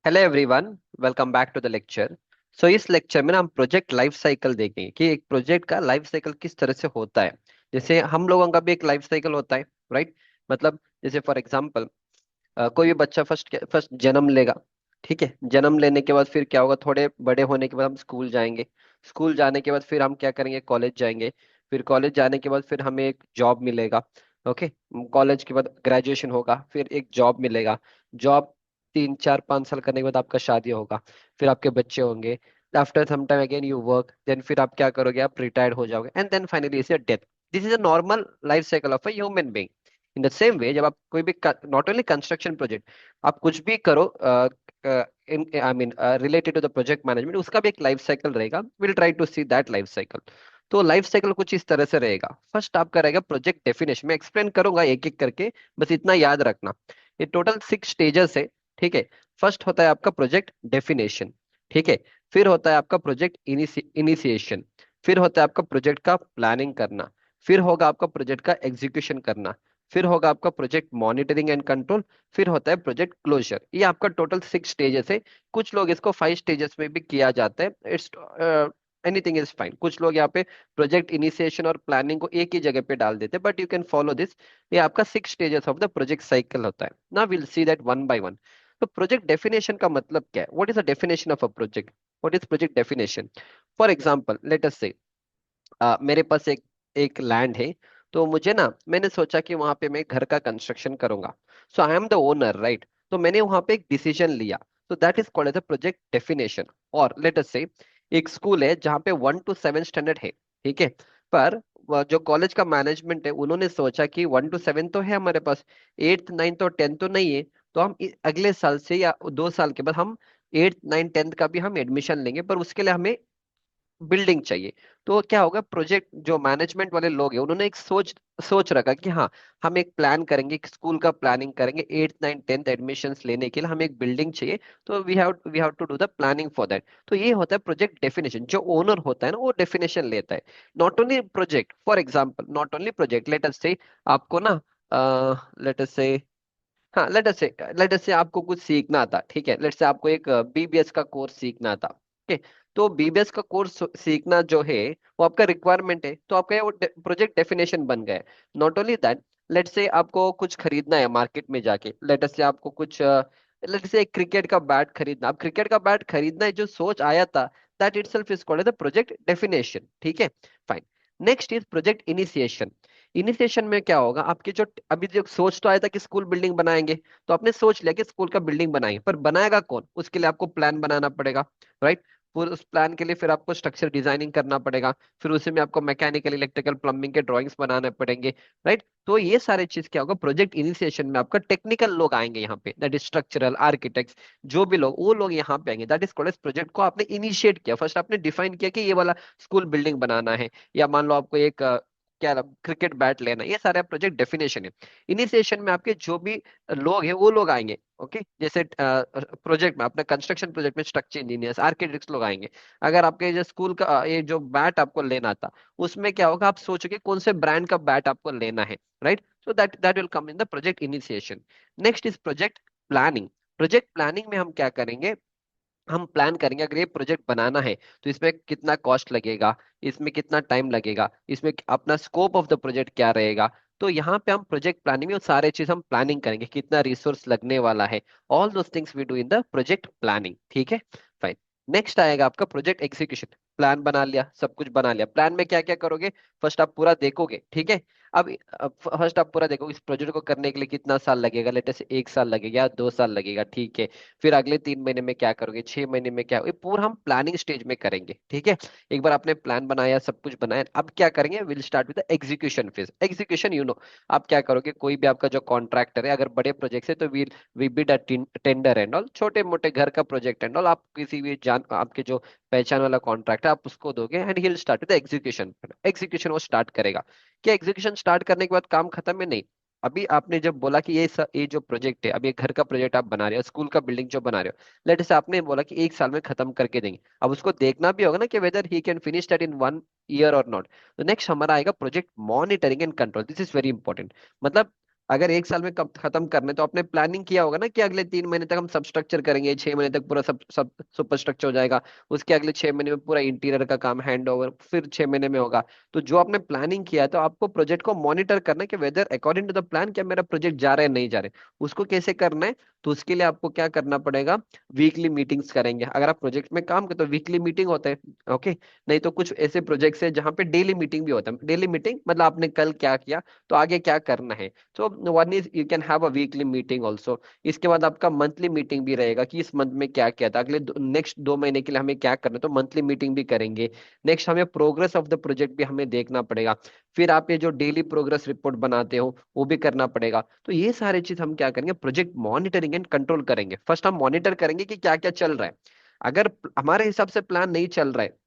Hello everyone, welcome back to the lecture. So इस lecture में ना हम प्रोजेक्ट लाइफ साइकिल देखेंगे कि एक प्रोजेक्ट का लाइफ साइकिल किस तरह से होता है। जैसे हम लोगों का भी एक लाइफ साइकिल होता है, राइट। मतलब जैसे फॉर एग्जांपल कोई भी बच्चा फर्स्ट फर्स्ट जन्म लेगा। ठीक है, जन्म लेने के बाद फिर क्या होगा, थोड़े बड़े होने के बाद हम स्कूल जाएंगे। स्कूल जाने के बाद फिर हम क्या करेंगे, कॉलेज जाएंगे। फिर कॉलेज जाने के बाद फिर हमें एक जॉब मिलेगा। ओके। कॉलेज के बाद ग्रेजुएशन होगा, फिर एक जॉब मिलेगा। जॉब 3 4 5 साल करने के बाद आपका शादी होगा। फिर आपके बच्चे होंगे। After some time again you work, then फिर आप क्या करोगे, आप रिटायर्ड हो जाओगे and then finally is your death. This is a normal life cycle of a human being. In the same way, जब आप कोई भी नॉट ओनली कंस्ट्रक्शन प्रोजेक्ट, आप कुछ भी करो in I mean related to the project management, उसका भी एक लाइफ साइकिल रहेगा। Will try to see that life cycle. तो लाइफ साइकिल कुछ इस तरह से रहेगा। फर्स्ट आपका रहेगा प्रोजेक्ट डेफिनेशन, मैं एक्सप्लेन करूंगा एक एक करके, बस इतना याद रखना। ये टोटल 6 स्टेजेस है। ठीक है। फर्स्ट होता है आपका प्रोजेक्ट डेफिनेशन। ठीक है। फिर होता है आपका प्रोजेक्ट इनिशिएशन। फिर होता है आपका प्रोजेक्ट का प्लानिंग करना। फिर होगा आपका प्रोजेक्ट का एग्जीक्यूशन करना। फिर होगा आपका प्रोजेक्ट मॉनिटरिंग एंड कंट्रोल। फिर होता है प्रोजेक्ट क्लोजर। ये आपका टोटल 6 स्टेजेस है। कुछ लोग इसको 5 स्टेजेस में भी किया जाता है। It's anything is fine. कुछ लोग यहाँ पे प्रोजेक्ट इनिशिएशन और प्लानिंग को एक ही जगह पे डाल देते हैं, but you can follow this. ये आपका 6 stages of the project cycle होता है ना। Will see that one by one. तो प्रोजेक्ट डेफिनेशन का मतलब क्या है? What is the definition of a project? What is project definition? For example let us से मेरे पास एक एक लैंड है। तो मुझे ना, मैंने सोचा कि वहां पे मैं घर का कंस्ट्रक्शन करूंगा। So I am the owner, right. तो मैंने वहां पे एक डिसीजन लिया। तो that is called as a project definition. और लेट अस से एक स्कूल है जहाँ पे 1 to 7 स्टैंडर्ड है। ठीक है। पर जो कॉलेज का मैनेजमेंट है, उन्होंने सोचा कि 1 to 7 तो है हमारे पास, 8th 9th और 10th तो नहीं है। तो हम अगले साल से या 2 साल के बाद हम 8th 9th 10th का भी हम एडमिशन लेंगे, पर उसके लिए हमें बिल्डिंग चाहिए। तो क्या होगा, प्रोजेक्ट जो मैनेजमेंट वाले लोग हैं, उन्होंने एक सोच सोच रखा कि हाँ, हम एक प्लान करेंगे, एक स्कूल का प्लानिंग करेंगे, 8th 9th 10th एडमिशन्स लेने के लिए हमें एक बिल्डिंग चाहिए। तो we have to do the planning for that. तो ये होता है प्रोजेक्ट डेफिनेशन। जो ओनर होता है ना, वो डेफिनेशन लेता है। Not only project, for example not only project, late us से आपको ना, लेट अस से, हाँ लेट अस से आपको कुछ सीखना था। ठीक है, लेट से आपको एक बीबीएस का कोर्स सीखना था। ठीक है। तो बीबीएस का कोर्स सीखना जो है, वो आपका रिक्वायरमेंट है, तो आपका वो प्रोजेक्ट डेफिनेशन बन गया है। नॉट ओनली दैट, लेट से आपको कुछ खरीदना है मार्केट में जाके। लेट अस से आपको कुछ, लेट से क्रिकेट का बैट खरीदना, अब क्रिकेट का बैट खरीदना है, जो सोच आया था, that itself is called the project definition. ठीक है, fine. Next is project initiation. Initiation में क्या होगा, आपके जो अभी जो सोच तो आया था कि स्कूल बिल्डिंग बनाएंगे, तो आपने सोच लिया कि स्कूल का बिल्डिंग बनाएंगे, पर बनाएगा कौन, उसके लिए आपको प्लान बनाना पड़ेगा, राइट। फिर उस प्लान के लिए फिर आपको स्ट्रक्चर डिजाइनिंग करना पड़ेगा। फिर उसी में आपको मैकेनिकल इलेक्ट्रिकल प्लम्बिंग के ड्राइंग्स बनाने पड़ेंगे, राइट। तो ये सारे चीज क्या होगा, प्रोजेक्ट इनिशिएशन में आपका टेक्निकल लोग आएंगे यहाँ पे, दैट इज स्ट्रक्चरल आर्किटेक्ट्स। जो भी लोग, वो लोग यहाँ पे आएंगे। That is called as project को आपने इनिशिएट किया। फर्स्ट आपने डिफाइन किया कि ये वाला स्कूल बिल्डिंग बनाना है, या मान लो आपको एक क्या क्रिकेट बैट लेना है। ये सारे प्रोजेक्ट डेफिनेशन है। इनिशिएशन में आपके जो भी लोग हैं, वो लोग आएंगे। ओके, जैसे प्रोजेक्ट में, अपने कंस्ट्रक्शन प्रोजेक्ट में स्ट्रक्चर इंजीनियर्स आर्किटेक्ट्स लोग आएंगे। अगर आपके जो स्कूल का ये जो बैट आपको लेना था, उसमें क्या होगा, आप सोचोगे कौन से ब्रांड का बैट आपको लेना है, right. So that that will come in the project initiation. Next is project planning. Project planning में हम क्या करेंगे, हम प्लान करेंगे अगर ये प्रोजेक्ट बनाना है तो इसमें कितना कॉस्ट लगेगा, इसमें कितना टाइम लगेगा, इसमें अपना स्कोप ऑफ द प्रोजेक्ट क्या रहेगा। तो यहाँ पे हम प्रोजेक्ट प्लानिंग में वो सारे चीज हम प्लानिंग करेंगे, कितना रिसोर्स लगने वाला है। All those things we do in the project planning. ठीक है, फाइन। नेक्स्ट आएगा आपका प्रोजेक्ट एग्जीक्यूशन। प्लान बना लिया, सब कुछ बना लिया। प्लान में क्या क्या करोगे, फर्स्ट आप पूरा देखोगे। ठीक है। अब फर्स्ट आप पूरा देखोगे, इस प्रोजेक्ट को करने के लिए कितना साल लगेगा, लेटे से 1 साल लगेगा या 2 साल लगेगा। ठीक है। फिर अगले 3 महीने में क्या करोगे, 6 महीने में क्या, ये पूरा हम प्लानिंग स्टेज में करेंगे। ठीक है। एक बार आपने प्लान बनाया, सब कुछ बनाया, अब क्या करेंगे, will start with the execution phase. Execution आप क्या करोगे, कोई भी आपका जो कॉन्ट्रैक्टर है, अगर बड़े प्रोजेक्ट है तो we bid a tender and all. छोटे मोटे घर का प्रोजेक्ट एंड ऑल, आप किसी भी जान आपके जो पहचान वाला कॉन्ट्रैक्टर, आप उसको दोगे and he will start with execution. Execution वो स्टार्ट करेगा। क्या एग्जीक्यूशन स्टार्ट करने के बाद काम खत्म है? नहीं। अभी आपने जब बोला कि ये जो प्रोजेक्ट है, अभी एक घर का प्रोजेक्ट आप बना रहे हो, स्कूल का बिल्डिंग जो बना रहे हो, लेट से आपने बोला कि 1 साल में खत्म करके देंगे। अब उसको देखना भी होगा ना कि weather he can finish that in 1 year और नॉट। तो नेक्स्ट हमारा आएगा project monitoring and control. This is very important. मतलब अगर एक साल में कब खत्म करना है तो आपने प्लानिंग किया होगा ना कि अगले 3 महीने तक हम सब स्ट्रक्चर करेंगे, 6 महीने तक पूरा सब सब सुपर स्ट्रक्चर हो जाएगा, उसके अगले 6 महीने में पूरा इंटीरियर का काम हैंड ओवर, फिर 6 महीने में होगा। तो जो आपने प्लानिंग किया है तो आपको प्रोजेक्ट को मॉनिटर करना है कि whether according to the plan क्या मेरा प्रोजेक्ट जा रहा है नहीं जा रहा है। उसको कैसे करना है? तो उसके लिए आपको क्या करना पड़ेगा, वीकली मीटिंग्स करेंगे। अगर आप प्रोजेक्ट में काम करते तो वीकली मीटिंग होते हैं, ओके। नहीं तो कुछ ऐसे प्रोजेक्ट्स है जहाँ पे डेली मीटिंग भी होता है। डेली मीटिंग मतलब आपने कल क्या किया, तो आगे क्या करना है। तो one is you can have a weekly meeting also. इसके बाद आपका मंथली मीटिंग भी रहेगा कि इस मंथ में क्या किया था, अगले नेक्स्ट 2 महीने के लिए हमें क्या करना है, तो मंथली मीटिंग भी करेंगे। नेक्स्ट हमें प्रोग्रेस ऑफ द प्रोजेक्ट भी हमें देखना पड़ेगा। फिर आप ये जो डेली प्रोग्रेस रिपोर्ट बनाते हो वो भी करना पड़ेगा। तो ये सारे चीज हम क्या करेंगे, प्रोजेक्ट मॉनिटरिंग एंड कंट्रोल करेंगे। फर्स्ट हम मॉनिटर करेंगे कि क्या क्या चल रहा है। अगर हमारे हिसाब से प्लान नहीं चल रहा है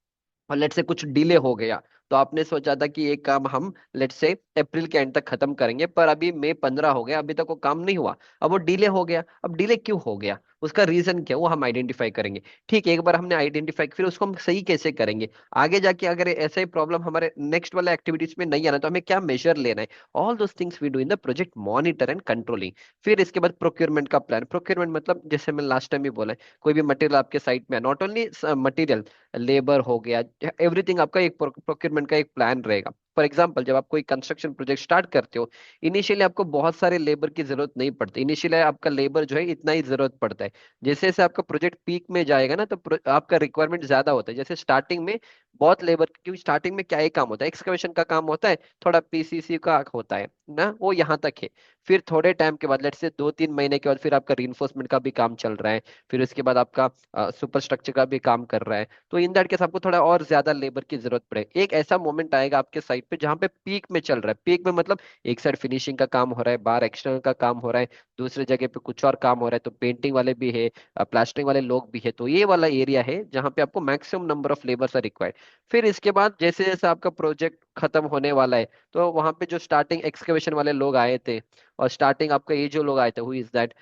और लेट से कुछ डिले हो गया, तो आपने सोचा था कि एक काम हम लेट से अप्रैल के एंड तक खत्म करेंगे, पर अभी मई 15 हो गया, अभी तक वो काम नहीं हुआ, अब वो डिले हो गया। अब डिले क्यों हो गया, उसका रीजन क्या है, वो हम आइडेंटिफाई करेंगे। ठीक है, एक बार हमने आइडेंटिफाई, फिर उसको हम सही कैसे करेंगे। आगे जाके अगर ऐसा ही प्रॉब्लम हमारे नेक्स्ट वाले एक्टिविटीज में नहीं आना, तो हमें क्या मेजर लेना है। All those things we do in the project monitor and controlling. फिर इसके बाद प्रोक्योरमेंट का प्लान। प्रोक्योरमेंट मतलब जैसे मैं लास्ट टाइम भी बोला है, कोई भी मटेरियल आपके साइट में, नॉट ओनली मटेरियल, लेबर हो गया, एवरीथिंग आपका एक प्रोक्योरमेंट का एक प्लान रहेगा। फॉर एग्जाम्पल, जब आप कोई कंस्ट्रक्शन प्रोजेक्ट स्टार्ट करते हो, इनिशियली आपको बहुत सारे लेबर की जरूरत नहीं पड़ती। इनिशियली आपका लेबर जो है इतना ही जरूरत पड़ता है। जैसे जैसे आपका प्रोजेक्ट पीक में जाएगा ना, तो आपका रिक्वायरमेंट ज्यादा होता है। जैसे स्टार्टिंग में बहुत लेबर, क्योंकि स्टार्टिंग में क्या ही काम होता है, एक्सकवेशन का काम होता है, थोड़ा पीसीसी का होता है ना, वो यहाँ तक है। फिर थोड़े टाइम के बाद, लेट से 2-3 महीने के बाद, फिर आपका रीइंफोर्समेंट का भी काम चल रहा है। फिर उसके बाद आपका सुपर स्ट्रक्चर का भी काम कर रहा है। तो इन दैट केस आपको थोड़ा और ज्यादा लेबर की जरूरत पड़े। एक ऐसा मोमेंट आएगा आपके साइट पे जहाँ पे पीक में चल रहा है। पीक में मतलब एक साइड फिनिशिंग का काम हो रहा है, बाहर एक्सटर्नल का काम हो रहा है, दूसरे जगह पे कुछ और काम हो रहा है, तो पेंटिंग वाले भी है, प्लास्टरिंग वाले लोग भी है। तो ये वाला एरिया है जहाँ पे आपको maximum number of labours are required. फिर इसके बाद जैसे जैसे आपका प्रोजेक्ट खत्म होने वाला है, तो वहां पे जो स्टार्टिंग एक्सकवेशन वाले लोग आए थे, और स्टार्टिंग आपका ये जो लोग आए थे, हु इज दैट,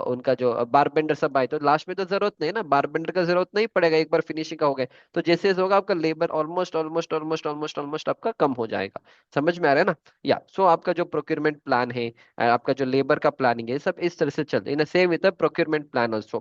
उनका जो बारबेंडर सब आए, तो लास्ट में तो जरूरत नहीं है ना, बारबेंडर का जरूरत नहीं पड़ेगा, एक बार फिनिशिंग का हो गया। तो जैसे जैसे होगा आपका labour almost almost almost almost almost आपका कम हो जाएगा। समझ में आ रहा है ना? या सो आपका जो प्रोक्योरमेंट प्लान है, आपका जो लेबर का प्लानिंग है, सब इस तरह से चलते हैं। Same with the procurement plan also.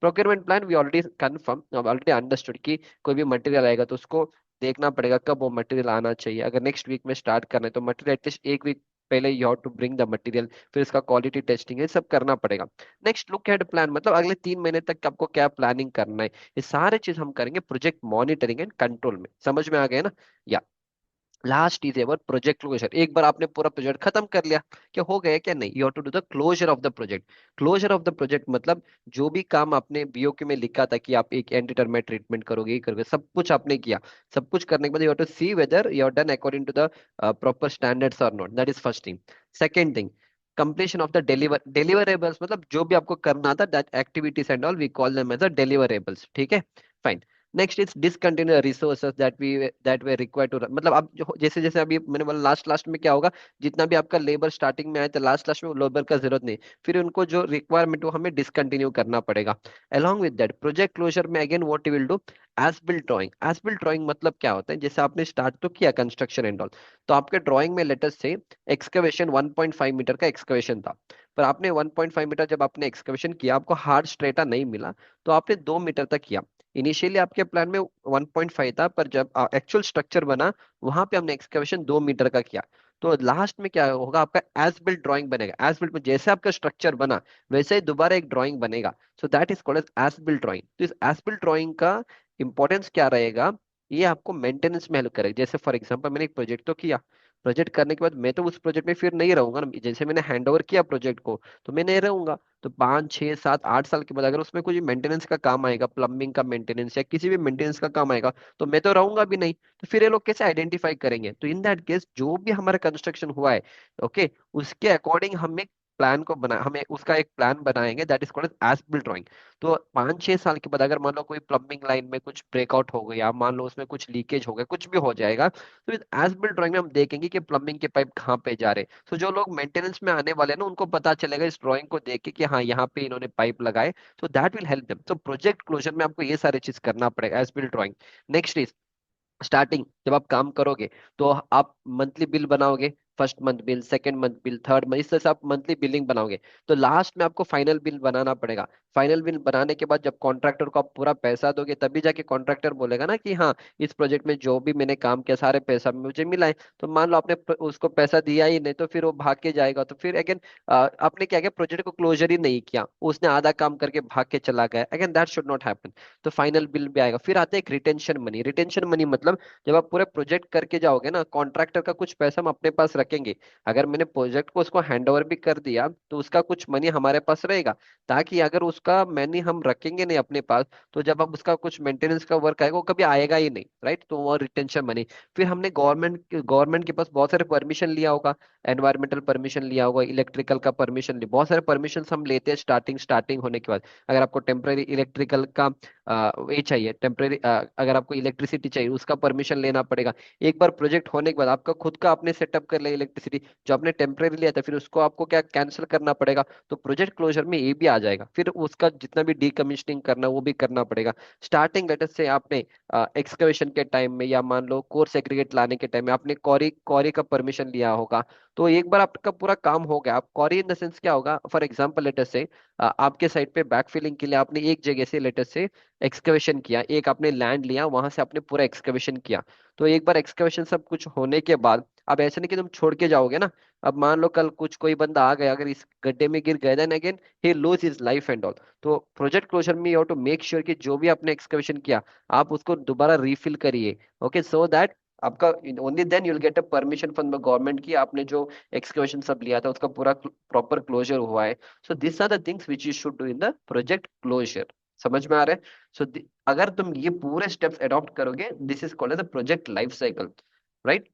Procurement plan we already confirm, already understood कि कोई भी मटेरियल आएगा तो उसको देखना पड़ेगा कब वो मटेरियल आना चाहिए। अगर नेक्स्ट वीक में स्टार्ट करना है तो मटेरियल एटलीस्ट एक वीक पहले you have to bring the material. फिर इसका क्वालिटी टेस्टिंग है, सब करना पड़ेगा। नेक्स्ट लुक एट प्लान, मतलब अगले 3 महीने तक आपको क्या प्लानिंग करना है। ये सारे चीज हम करेंगे प्रोजेक्ट मॉनिटरिंग एंड कंट्रोल में। समझ में आ गया ना? या last is ever project closure. एक बार आपने पूरा प्रोजेक्ट खत्म कर लिया, क्या हो गया क्या, नहीं, you have to do the closure of the project. Closure of the project मतलब जो भी काम आपने बीओक्यू में लिखा था कि आप एक एंटीटर्माइट ट्रीटमेंट करोगे, ये करोगे, सब कुछ आपने किया। सब कुछ करने के बाद you have to see whether you have done according to the proper standards और not. That is first thing. Second thing, completion of the deliverables, मतलब जो भी आपको करना था, that activities and all we call them as the deliverables. ठीक है, fine. Next is discontinue resources that way require to, मतलब अब जैसे जैसे अभी मैंने बोला लास्ट लास्ट में क्या होगा, जितना भी आपका लेबर स्टार्टिंग में आया तो लास्ट लास्ट में लेबर का जरूरत नहीं, फिर उनको जो रिक्वायरमेंट वो हमें डिसकंटिन्यू करना पड़ेगा। Along with that project closure में again what you will do, as built drawing. As built drawing मतलब क्या होता है, जैसे आपने स्टार्ट तो किया कंस्ट्रक्शन एंड ऑल, तो आपके ड्राइंग में लेटर से एक्सकवेशन 1.5 मीटर का एक्सकवेशन था, पर आपने 1.5 मीटर जब आपने एक्सकवेशन किया, आपको हार्ड स्ट्रेटा नहीं मिला, तो आपने 2 मीटर तक किया। इनिशियली आपके प्लान में 1.5 था, पर जब एक्चुअल स्ट्रक्चर बना, वहां पे हमने एक्सकवेशन 2 मीटर का किया। तो लास्ट में क्या होगा, आपका एज बिल्ट ड्राइंग बनेगा। एज बिल्ट में जैसे आपका स्ट्रक्चर बना, वैसे ही दोबारा एक ड्राइंग बनेगा। So that is called as built drawing. तो इस एज बिल्ट ड्राइंग का इंपॉर्टेंस क्या रहेगा, ये आपको मेंटेनेंस में हेल्प करेगा। जैसे फॉर एग्जांपल मैंने एक प्रोजेक्ट तो किया, प्रोजेक्ट करने के बाद मैं तो उस प्रोजेक्ट में फिर नहीं रहूंगा ना, जैसे मैंने हैंड ओवर किया प्रोजेक्ट को, तो मैं नहीं रहूंगा। तो 5 6 7 8 साल के बाद अगर उसमें कुछ मेंटेनेंस का काम आएगा, प्लम्बिंग का मेंटेनेंस या किसी भी मेंटेनेंस का काम आएगा, तो मैं तो रहूंगा भी नहीं। तो फिर ये लोग कैसे आइडेंटिफाई करेंगे? तो इन दैट केस जो भी हमारा कंस्ट्रक्शन हुआ है, ओके, उसके अकॉर्डिंग हम एक प्लान को बना, हमें उसका एक प्लान बनाएंगे, that is called as built drawing. तो 5 6 साल के बाद अगर मान लो कोई प्लम्बिंग लाइन में कुछ ब्रेकआउट हो गया, मान लो उसमें कुछ लीकेज हो गया, कुछ भी हो जाएगा, तो एज बिल्ट ड्राइंग में हम देखेंगे कि प्लम्बिंग के पाइप कहाँ पे जा रहे हैं। तो जो लोग मेंटेनेंस में आने वाले हैं ना, उनको पता चलेगा इस ड्राइंग को देख के कि हाँ यहाँ पे इन्होंने पाइप लगाए। तो दैट विल हेल्प देम। तो प्रोजेक्ट क्लोजर में आपको ये सारी चीज करना पड़ेगा, as built drawing. Next is starting, जब आप काम करोगे तो आप मंथली बिल बनाओगे, first month bill, second month bill, third month, इस तरह से आप मंथली बिलिंग बनाओगे। तो लास्ट में आपको फाइनल बिल बनाना पड़ेगा। फाइनल बिल बनाने के बाद जब कॉन्ट्रैक्टर को आप पूरा पैसा दोगे, तभी जाके कॉन्ट्रैक्टर बोलेगा ना कि हाँ, इस प्रोजेक्ट में जो भी मैंने काम किया सारे पैसा मुझे मिला है। तो मान लो आपने उसको पैसा दिया ही नहीं, तो फिर वो भाग के जाएगा, तो फिर अगेन आपने क्या किया, प्रोजेक्ट को क्लोजर ही नहीं किया, उसने आधा काम करके भाग के चला गया। Again that should not happen. तो फाइनल बिल भी आएगा। फिर आते हैं एक रिटेंशन मनी। रिटेंशन मनी मतलब जब आप पूरे प्रोजेक्ट करके जाओगे ना, कॉन्ट्रैक्टर का कुछ पैसा हम अपने पास रखेंगे। अगर मैंने प्रोजेक्ट को उसको हैंड ओवर भी कर दिया, तो उसका कुछ मनी हमारे पास रहेगा, ताकि अगर उसका मनी हम रखेंगे नहीं अपने पास, तो जब अब उसका कुछ मेंटेनेंस का वर्क आएगा वो कभी आएगा ही नहीं, राइट। तो वो रिटेंशन मनी। फिर हमने गवर्नमेंट के पास बहुत सारे परमिशन लिया होगा, एनवायरमेंटल परमिशन लिया होगा, इलेक्ट्रिकल का परमिशन लिया, बहुत सारे परमिशन हम लेते हैं स्टार्टिंग स्टार्टिंग होने के बाद। अगर आपको टेम्पररी इलेक्ट्रिकल का ये चाहिए, टेम्पररी अगर आपको इलेक्ट्रिसिटी चाहिए, उसका परमिशन लेना पड़ेगा। एक बार प्रोजेक्ट होने के बाद आपका खुद का आपने सेटअप कर लिया इलेक्ट्रिसिटी, जो आपने टेम्पररी लिया था, फिर उसको आपको क्या कैंसिल करना पड़ेगा। तो प्रोजेक्ट क्लोजर में ये भी आ जाएगा। फिर उसका जितना भी डीकमीशनिंग करना वो भी करना पड़ेगा। स्टार्टिंग लेटेस्ट से आपने एक्सकवेशन के टाइम में, या मान लो कोर्स एग्रीगेट लाने के टाइम में आपने कॉरी कॉरी का परमिशन लिया होगा। तो एक बार आपका पूरा काम हो गया, आप कॉरी इन द सेंस क्या होगा, फॉर एग्जांपल लेटेस्ट से आपके साइड पे बैक फिलिंग के लिए आपने एक जगह से लेटेस्ट से एक्सकवेशन किया, एक आपने लैंड लिया, वहां से आपने पूरा एक्सकवेशन किया। तो एक बार एक्सकवेशन सब कुछ होने के बाद, अब ऐसा नहीं कि तुम छोड़ के जाओगे ना। अब मान लो कल कुछ कोई बंदा आ गया, अगर इस गड्ढे में गिर गया, then again he lose his life and all. तो प्रोजेक्ट क्लोजर में you have to make sure कि जो भी आपने एक्सकवेशन किया, आप उसको दोबारा रिफिल करिए। ओके, सो दैट आपका only then you'll get a permission from the government की आपने जो एक्सकवेशन सब लिया था उसका पूरा प्रॉपर क्लोजर हुआ है। So this are the things which you should do in the project closure. समझ में आ रहा है? सो अगर तुम ये पूरे स्टेप्स अडॉप्ट करोगे, this is called as the project life cycle, right.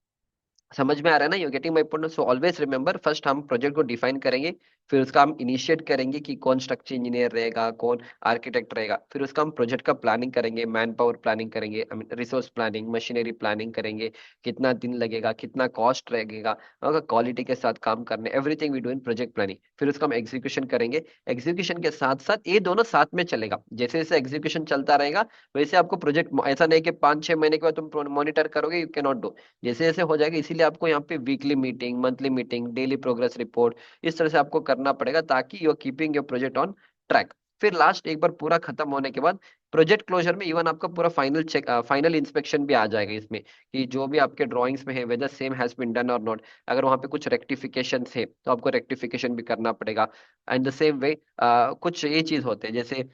समझ में आ रहा है ना? You getting my point? So always remember, first हम प्रोजेक्ट को डिफाइन करेंगे, फिर उसका हम इनिशिएट करेंगे कि कौन स्ट्रक्चर इंजीनियर रहेगा, कौन आर्किटेक्ट रहेगा। फिर उसका हम प्रोजेक्ट का प्लानिंग करेंगे, मैन पावर प्लानिंग करेंगे, I mean resource planning, machinery planning करेंगे, कितना दिन लगेगा, कितना कॉस्ट लगेगा, अगर क्वालिटी के साथ काम करने, everything we do in project planning. फिर उसका हम एग्जीक्यूशन करेंगे। एग्जीक्यूशन के साथ साथ ये दोनों साथ में चलेगा, जैसे जैसे एग्जीक्यूशन चलता रहेगा वैसे आपको प्रोजेक्ट, ऐसा नहीं कि 5-6 महीने के बाद तुम मॉनिटर करोगे, यू कैन नॉट डू। जैसे जैसे हो जाएगा, इसीलिए आपको यहाँ पे weekly meeting, monthly meeting, daily progress report, इस तरह से आपको करना पड़ेगा, ताकि you are keeping your project on track. फिर लास्ट एक बार पूरा खत्म होने के बाद प्रोजेक्ट क्लोजर में इवन आपका पूरा फाइनल चेक, फाइनल इंस्पेक्शन भी आ जाएगा इसमें, कि जो भी आपके ड्राइंग्स में है whether same has been done और नॉट। अगर वहाँ पे कुछ रेक्टिफिकेशन है तो आपको रेक्टिफिकेशन भी करना पड़ेगा। एंड द सेम वे कुछ ये चीज होते हैं, जैसे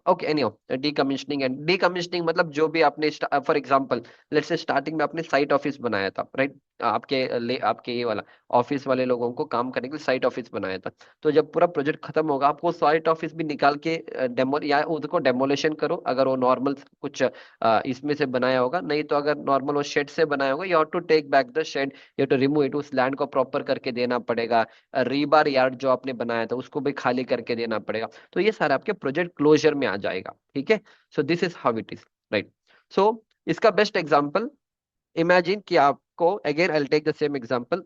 okay any decommissioning. And decommissioning मतलब जो भी आपने, फॉर एग्जांपल लेट्स से स्टार्टिंग में आपने साइट ऑफिस बनाया था, राइट। आपके ये वाला ऑफिस वाले लोगों को काम करने के लिए साइट ऑफिस बनाया था। तो जब पूरा प्रोजेक्ट खत्म होगा, आपको साइट ऑफिस भी निकाल के डेमो या उसको डेमोलेशन करो, अगर वो नॉर्मल कुछ इसमें से बनाया होगा। नहीं तो अगर नॉर्मल वो शेड से बनाया होगा, you have to take back the shed, you to remove it, उस लैंड को प्रॉपर करके देना पड़ेगा। रीबार यार्ड जो आपने बनाया था उसको भी खाली करके देना पड़ेगा। तो ये सारा आपके प्रोजेक्ट क्लोजर में आ जाएगा, ठीक है। So this is how it is, right. So इसका बेस्ट एग्जांपल, इमेजिन कि आपको, again I take the same example,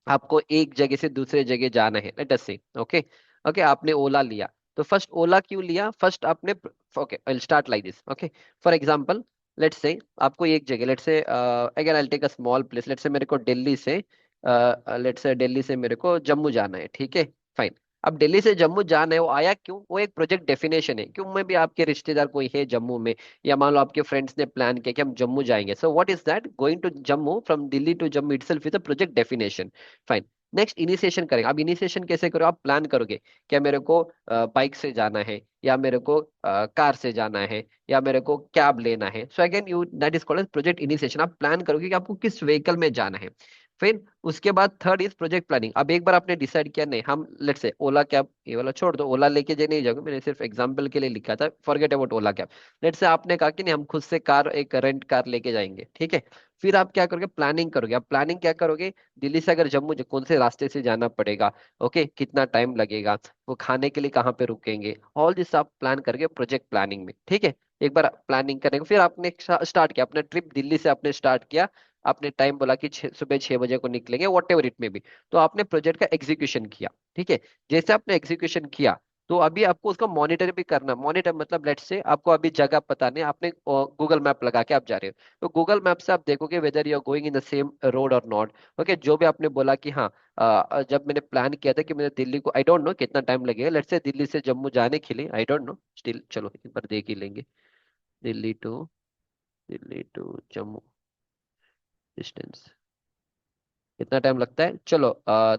आपको एक जगह से दूसरे जगह जाना है, लेट अस से। ओके, ओके, आपने ओला लिया। तो फर्स्ट ओला क्यों लिया? फर्स्ट आपने, okay I will start like this. Okay, for example let's say आपको एक जगह, let's say again I take a small place, let's say मेरे को दिल्ली से, लेट्स से दिल्ली से मेरे को जम्मू जाना है, ठीक है, फाइन। अब दिल्ली से जम्मू जाना है, वो आया क्यों? वो एक प्रोजेक्ट डेफिनेशन है, क्यों मैं भी आपके रिश्तेदार कोई है जम्मू में, या मान लो आपके फ्रेंड्स ने प्लान किया कि हम जम्मू जाएंगे। So what is that, going to Jammu from Delhi to Jammu itself is a project definition, fine. Next initiation करेंगे। अब इनिशिएशन कैसे करो? आप प्लान करोगे, क्या मेरे को बाइक से जाना है, या मेरे को कार से जाना है, या मेरे को कैब लेना है। So again you, that is called as project initiation. आप प्लान करोगे कि आपको किस व्हीकल में जाना है। फिर उसके बाद थर्ड इज प्रोजेक्ट प्लानिंग। अब एक बार आपने डिसाइड किया, नहीं हम लेट्स से ओला कैब, ये वाला छोड़ दो, ओला लेके जे नहीं जाओगे, मैंने सिर्फ एग्जांपल के लिए लिखा था, forget about Ola cab. Let's say आपने कहा कि नहीं हम खुद से कार, एक रेंट कार लेके जाएंगे, ठीक है। फिर आप क्या करोगे? प्लानिंग करोगे। आप प्लानिंग क्या करोगे? दिल्ली से अगर जम्मू कौन से रास्ते से जाना पड़ेगा, ओके, कितना टाइम लगेगा, वो खाने के लिए कहाँ पे रुकेंगे, ऑल दिस आप प्लान करके प्रोजेक्ट प्लानिंग में, ठीक है। एक बार प्लानिंग करेंगे, फिर आपने स्टार्ट किया अपना ट्रिप, दिल्ली से आपने स्टार्ट किया, आपने टाइम बोला कि सुबह 6 बजे को निकलेंगे, वॉट एवर इट में भी। तो आपने प्रोजेक्ट का एग्जीक्यूशन किया, ठीक है। जैसे आपने एग्जीक्यूशन किया, तो अभी आपको उसका मॉनिटर भी करना। मॉनिटर मतलब लेट्स से आपको अभी जगह पता नहीं, आपने गूगल मैप लगा के आप जा रहे हो, तो गूगल मैप से आप देखोगे whether you are going in the same road और नॉट। ओके, जो भी आपने बोला कि हाँ, जब मैंने प्लान किया था कि मैंने दिल्ली को, आई डोंट नो कितना टाइम लगेगा, लेट्स से दिल्ली से जम्मू जाने के लिए, आई डोंट नो स्टिल, चलो एक बार देख ही लेंगे। Delhi to, Delhi to Jammu distance कितना टाइम लगता है, चलो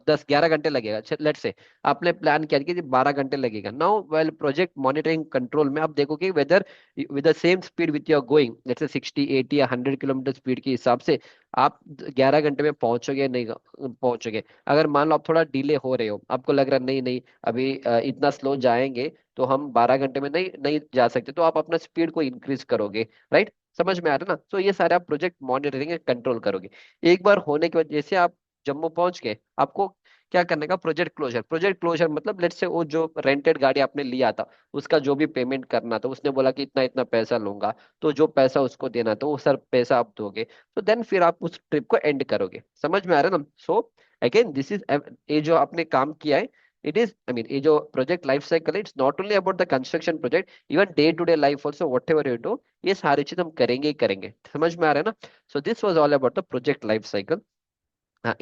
10-11 घंटे लगेगा, लेट्स से आपने प्लान किया कि 12 घंटे लगेगा। Now well project monitoring control में आप देखोगे whether with the same speed with you are going, let's say 60, 80 या 100 किलोमीटर स्पीड के हिसाब से आप 11 घंटे में पहुंचोगे नहीं पहुंचोगे। अगर मान लो आप थोड़ा डिले हो रहे हो, आपको लग रहा नहीं नहीं अभी इतना स्लो जाएंगे तो हम 12 घंटे में नहीं नहीं जा सकते, तो आप अपना स्पीड को इंक्रीज करोगे। राइट, समझ में आ रहा है ना? तो ये सारे आप प्रोजेक्ट मॉनिटरिंग कंट्रोल करोगे। एक बार होने के बाद जैसे आप जम्मू पहुंच गए, आपको क्या करने का, प्रोजेक्ट क्लोजर। प्रोजेक्ट क्लोजर मतलब लेट्स से वो जो रेंटेड गाड़ी आपने लिया था उसका जो भी पेमेंट करना था, उसने बोला कि इतना इतना पैसा लूंगा, तो जो पैसा उसको देना था वो सर पैसा आप दोगे, तो देन फिर आप उस ट्रिप को एंड करोगे। समझ में आ रहा है ना? सो अगेन दिस इज, ये जो आपने काम किया है, इट इज आई मीन ये जो प्रोजेक्ट लाइफ साइकिल है, it's not only about the construction project, even day to day life also whatever you do, ये सारी चीज हम करेंगे ही करेंगे। समझ में आ रहा है ना? So this was all about the project life cycle.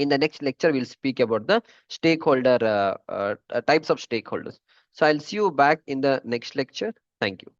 In the next lecture, we'll speak about the stakeholder types of stakeholders. So I'll see you back in the next lecture. Thank you.